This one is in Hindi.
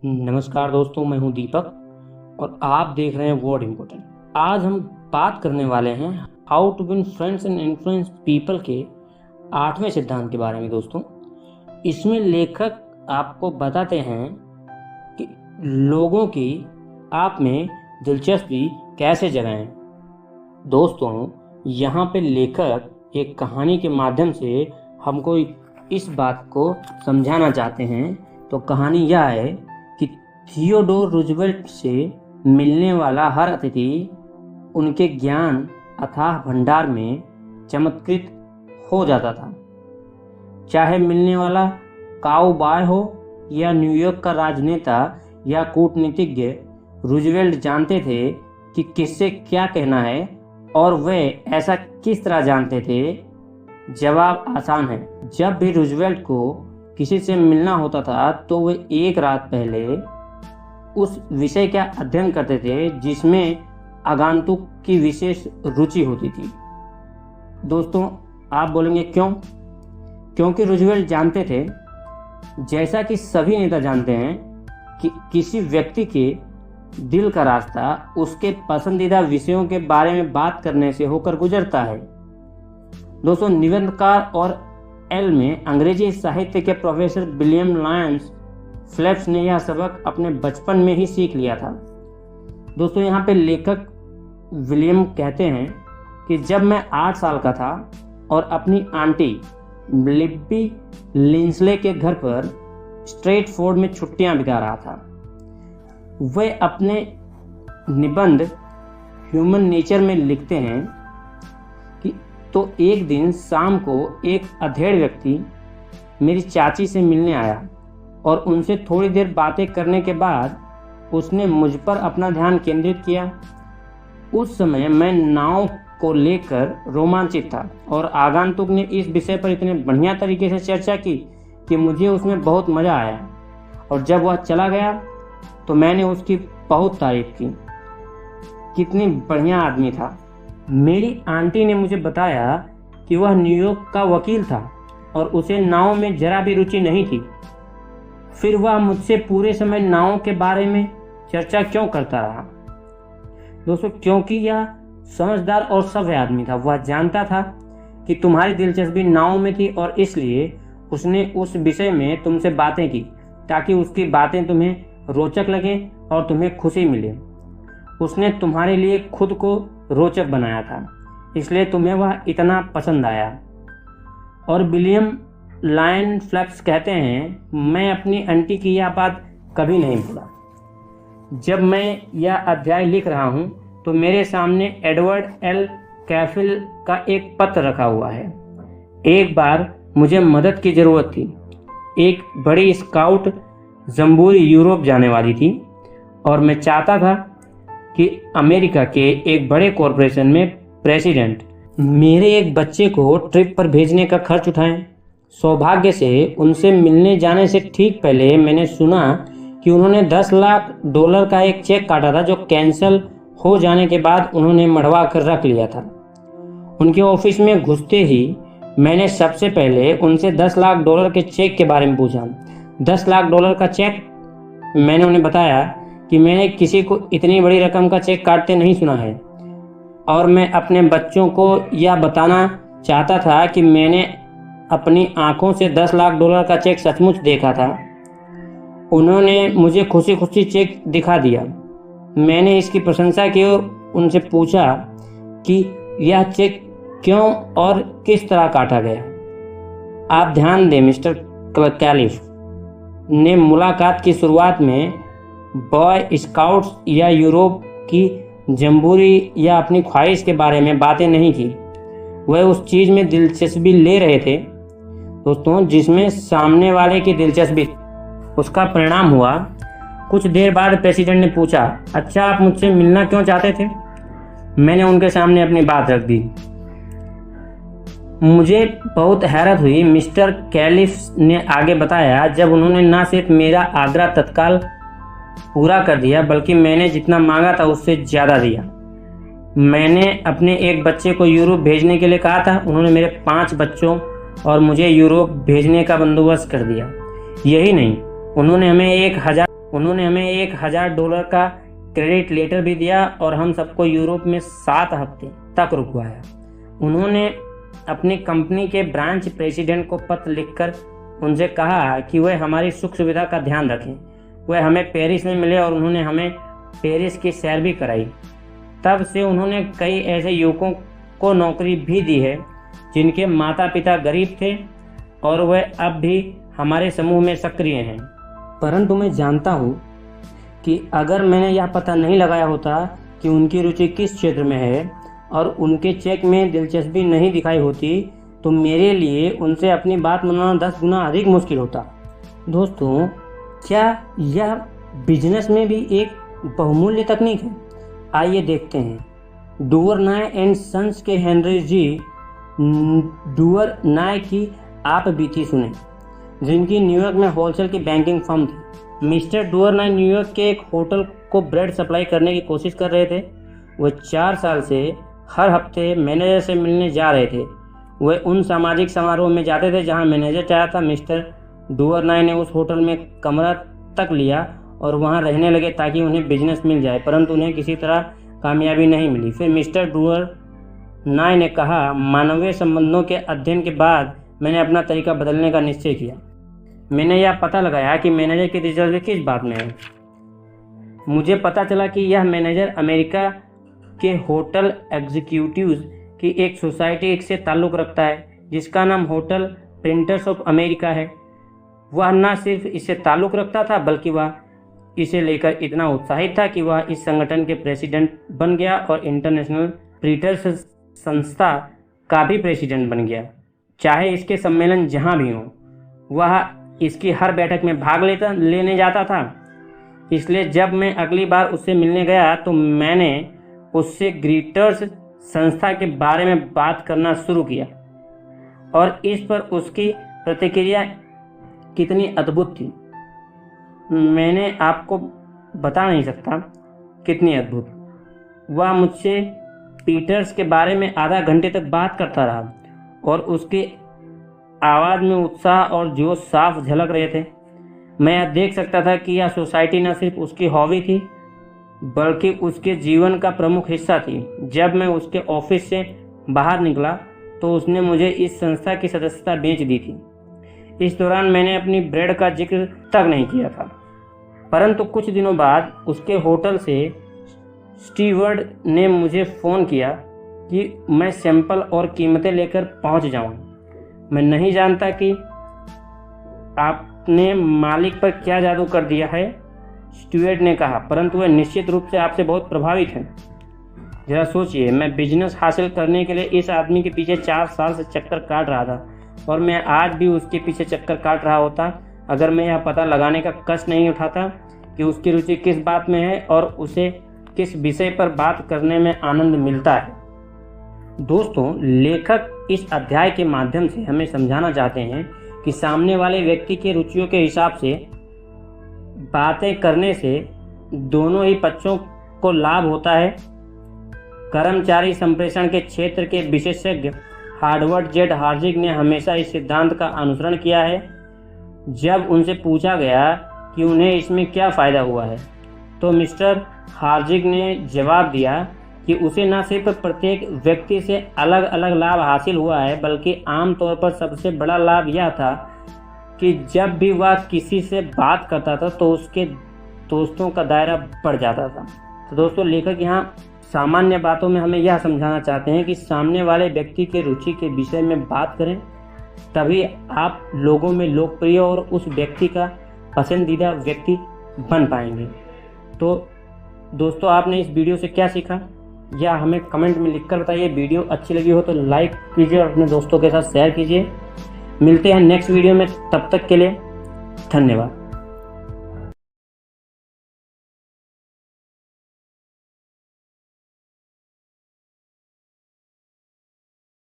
नमस्कार दोस्तों, मैं हूं दीपक और आप देख रहे हैं वर्ड इम्पोर्टेंट। आज हम बात करने वाले हैं how to win friends and influence people के 8वें सिद्धांत के बारे में। दोस्तों, इसमें लेखक आपको बताते हैं कि लोगों की आप में दिलचस्पी कैसे जगाएं। दोस्तों, यहाँ पे लेखक एक कहानी के माध्यम से हमको इस बात को समझाना चाहते हैं। तो कहानी यह है कि थियोडोर रूजवेल्ट से मिलने वाला हर अतिथि उनके ज्ञान अथाह भंडार में चमत्कृत हो जाता था। चाहे मिलने वाला काउबॉय हो या न्यूयॉर्क का राजनेता या कूटनीतिज्ञ, रूजवेल्ट जानते थे कि किससे क्या कहना है और वे ऐसा किस तरह जानते थे। जवाब आसान है। जब भी रूजवेल्ट को किसी से मिलना होता था तो वे एक रात पहले उस विषय का अध्ययन करते थे जिसमें आगंतुक की विशेष रुचि होती थी। दोस्तों, आप बोलेंगे क्यों? क्योंकि रूजवेल्ट जानते थे, जैसा कि सभी नेता जानते हैं, कि किसी व्यक्ति के दिल का रास्ता उसके पसंदीदा विषयों के बारे में बात करने से होकर गुजरता है। दोस्तों, निबंधकार और एल में अंग्रेजी साहित्य के प्रोफेसर विलियम लायंस फ्लेप्स ने यह सबक अपने बचपन में ही सीख लिया था। दोस्तों, यहाँ पे लेखक विलियम कहते हैं कि जब मैं 8 साल का था और अपनी आंटी लिब्बी लिंसले के घर पर स्ट्रेटफोर्ड में छुट्टियां बिता रहा था, वे अपने निबंध ह्यूमन नेचर में लिखते हैं कि तो एक दिन शाम को एक अधेड़ व्यक्ति मेरी चाची से मिलने आया और उनसे थोड़ी देर बातें करने के बाद उसने मुझ पर अपना ध्यान केंद्रित किया। उस समय मैं नाव को लेकर रोमांचित था और आगंतुक ने इस विषय पर इतने बढ़िया तरीके से चर्चा की कि मुझे उसमें बहुत मज़ा आया, और जब वह चला गया तो मैंने उसकी बहुत तारीफ की। कितनी बढ़िया आदमी था। मेरी आंटी ने मुझे बताया कि वह न्यूयॉर्क का वकील था और उसे नाव में जरा भी रुचि नहीं थी। फिर वह मुझसे पूरे समय नाव के बारे में चर्चा क्यों करता रहा? दोस्तों, क्योंकि यह समझदार और सभ्य आदमी था। वह जानता था कि तुम्हारी दिलचस्पी नाव में थी और इसलिए उसने उस विषय में तुमसे बातें की ताकि उसकी बातें तुम्हें रोचक लगें और तुम्हें खुशी मिले। उसने तुम्हारे लिए खुद को रोचक बनाया था, इसलिए तुम्हें वह इतना पसंद आया। और विलियम लायन फ्लेप्स कहते हैं, मैं अपनी आंटी की यह बात कभी नहीं भूला। जब मैं यह अध्याय लिख रहा हूँ तो मेरे सामने एडवर्ड एल कैफिल का एक पत्र रखा हुआ है। एक बार मुझे मदद की ज़रूरत थी। एक बड़ी स्काउट जम्बूरी यूरोप जाने वाली थी और मैं चाहता था कि अमेरिका के एक बड़े कॉरपोरेशन में प्रेसिडेंट मेरे एक बच्चे को ट्रिप पर भेजने का खर्च उठाएं। सौभाग्य से उनसे मिलने जाने से ठीक पहले मैंने सुना कि उन्होंने $10 लाख का एक चेक काटा था जो कैंसिल हो जाने के बाद उन्होंने मढ़वा कर रख लिया था। उनके ऑफिस में घुसते ही मैंने सबसे पहले उनसे $10 लाख के चेक के बारे में पूछा। $10 लाख का चेक? मैंने उन्हें बताया कि मैंने किसी को इतनी बड़ी रकम का चेक काटते नहीं सुना है और मैं अपने बच्चों को यह बताना चाहता था कि मैंने अपनी आंखों से $10 लाख का चेक सचमुच देखा था। उन्होंने मुझे खुशी खुशी चेक दिखा दिया। मैंने इसकी प्रशंसा की और उनसे पूछा कि यह चेक क्यों और किस तरह काटा गया। आप ध्यान दें, मिस्टर कैलिफ ने मुलाकात की शुरुआत में बॉय स्काउट्स या यूरोप की जम्बूरी या अपनी ख्वाहिश के बारे में बातें नहीं की। वह उस चीज़ में दिलचस्पी ले रहे थे, दोस्तों, जिसमें सामने वाले की दिलचस्पी। उसका परिणाम हुआ, कुछ देर बाद प्रेसिडेंट ने पूछा, अच्छा, आप मुझसे मिलना क्यों चाहते थे? मैंने उनके सामने अपनी बात रख दी। मुझे बहुत हैरत हुई, मिस्टर कैलिफ ने आगे बताया, जब उन्होंने न सिर्फ मेरा आग्रह तत्काल पूरा कर दिया बल्कि मैंने जितना मांगा था उससे ज़्यादा दिया। मैंने अपने एक बच्चे को यूरोप भेजने के लिए कहा था। उन्होंने मेरे 5 बच्चों और मुझे यूरोप भेजने का बंदोबस्त कर दिया। यही नहीं, उन्होंने हमें 1000 उन्होंने हमें $1000 का क्रेडिट लेटर भी दिया और हम सबको यूरोप में 7 हफ्ते तक रुकवाया। उन्होंने अपनी कंपनी के ब्रांच प्रेसिडेंट को पत्र लिखकर उनसे कहा कि वह हमारी सुख सुविधा का ध्यान रखें। वह हमें पेरिस में मिले और उन्होंने हमें पेरिस की सैर भी कराई। तब से उन्होंने कई ऐसे युवकों को नौकरी भी दी है जिनके माता पिता गरीब थे और वह अब भी हमारे समूह में सक्रिय हैं। परंतु मैं जानता हूँ कि अगर मैंने यह पता नहीं लगाया होता कि उनकी रुचि किस क्षेत्र में है और उनके चेक में दिलचस्पी नहीं दिखाई होती तो मेरे लिए उनसे अपनी बात मनाना 10 गुना अधिक मुश्किल होता। दोस्तों, क्या यह बिजनेस में भी एक बहुमूल्य तकनीक है? आइए देखते हैं। डूअर नाय एंड सन्स के हेनरी जी डूअर नाय की आप बीती सुने, जिनकी न्यूयॉर्क में होलसेल की बैंकिंग फर्म थी। मिस्टर डूअर नाय न्यूयॉर्क के एक होटल को ब्रेड सप्लाई करने की कोशिश कर रहे थे। वह 4 साल से हर हफ्ते मैनेजर से मिलने जा रहे थे। वह उन सामाजिक समारोह में जाते थे जहां मैनेजर चाहता। मिस्टर डूअर नाय ने उस होटल में कमरा तक लिया और वहां रहने लगे ताकि उन्हें बिजनेस मिल जाए, परंतु उन्हें किसी तरह कामयाबी नहीं मिली। फिर मिस्टर डूअर नाय ने कहा, मानवीय संबंधों के अध्ययन के बाद मैंने अपना तरीका बदलने का निश्चय किया। मैंने यह पता लगाया कि मैनेजर की दिलचस्पी किस बात में है। मुझे पता चला कि यह मैनेजर अमेरिका के होटल एग्जीक्यूटिव्स की एक सोसाइटी से ताल्लुक़ रखता है जिसका नाम होटल प्रिंटर्स ऑफ अमेरिका है। वह न सिर्फ इससे ताल्लुक़ रखता था बल्कि वह इसे लेकर इतना उत्साहित था कि वह इस संगठन के प्रेसिडेंट बन गया और इंटरनेशनल प्रिंटर्स संस्था का भी प्रेसिडेंट बन गया। चाहे इसके सम्मेलन जहाँ भी हों, वह इसकी हर बैठक में भाग लेने जाता था। इसलिए जब मैं अगली बार उससे मिलने गया तो मैंने उससे ग्रीटर्स संस्था के बारे में बात करना शुरू किया और इस पर उसकी प्रतिक्रिया कितनी अद्भुत थी मैंने आपको बता नहीं सकता कितनी अद्भुत। वह मुझसे पीटर्स के बारे में आधा घंटे तक बात करता रहा और उसकी आवाज़ में उत्साह और जोश साफ झलक रहे थे। मैं यह देख सकता था कि यह सोसाइटी न सिर्फ उसकी हॉबी थी बल्कि उसके जीवन का प्रमुख हिस्सा थी। जब मैं उसके ऑफिस से बाहर निकला तो उसने मुझे इस संस्था की सदस्यता बेच दी थी। इस दौरान मैंने अपनी ब्रेड का जिक्र तक नहीं किया था, परंतु कुछ दिनों बाद उसके होटल से स्टीवर्ड ने मुझे फ़ोन किया कि मैं सैंपल और कीमतें लेकर पहुंच जाऊं। मैं नहीं जानता कि आपने मालिक पर क्या जादू कर दिया है, स्टीवर्ड ने कहा, परंतु वह निश्चित रूप से आपसे बहुत प्रभावित है। जरा सोचिए, मैं बिजनेस हासिल करने के लिए इस आदमी के पीछे 4 साल से चक्कर काट रहा था और मैं आज भी उसके पीछे चक्कर काट रहा होता अगर मैं यह पता लगाने का कष्ट नहीं उठाता कि उसकी रुचि किस बात में है और उसे किस विषय पर बात करने में आनंद मिलता है। दोस्तों, लेखक इस अध्याय के माध्यम से हमें समझाना चाहते हैं कि सामने वाले व्यक्ति के रुचियों के हिसाब से बातें करने से दोनों ही पक्षों को लाभ होता है। कर्मचारी संप्रेषण के क्षेत्र के विशेषज्ञ हार्वर्ड जेड हार्जिग ने हमेशा इस सिद्धांत का अनुसरण किया है। जब उनसे पूछा गया कि उन्हें इसमें क्या फ़ायदा हुआ है तो मिस्टर हार्जिग ने जवाब दिया कि उसे न सिर्फ प्रत्येक व्यक्ति से अलग अलग लाभ हासिल हुआ है बल्कि आमतौर पर सबसे बड़ा लाभ यह था कि जब भी वह किसी से बात करता था तो उसके दोस्तों का दायरा बढ़ जाता था। तो दोस्तों, लेखक यहाँ सामान्य बातों में हमें यह समझाना चाहते हैं कि सामने वाले व्यक्ति के रुचि के विषय में बात करें, तभी आप लोगों में लोकप्रिय और उस व्यक्ति का पसंदीदा व्यक्ति बन पाएंगे। तो दोस्तों, आपने इस वीडियो से क्या सीखा या हमें कमेंट में लिखकर बताइए। वीडियो अच्छी लगी हो तो लाइक कीजिए और अपने दोस्तों के साथ शेयर कीजिए। मिलते हैं नेक्स्ट वीडियो में, तब तक के लिए धन्यवाद।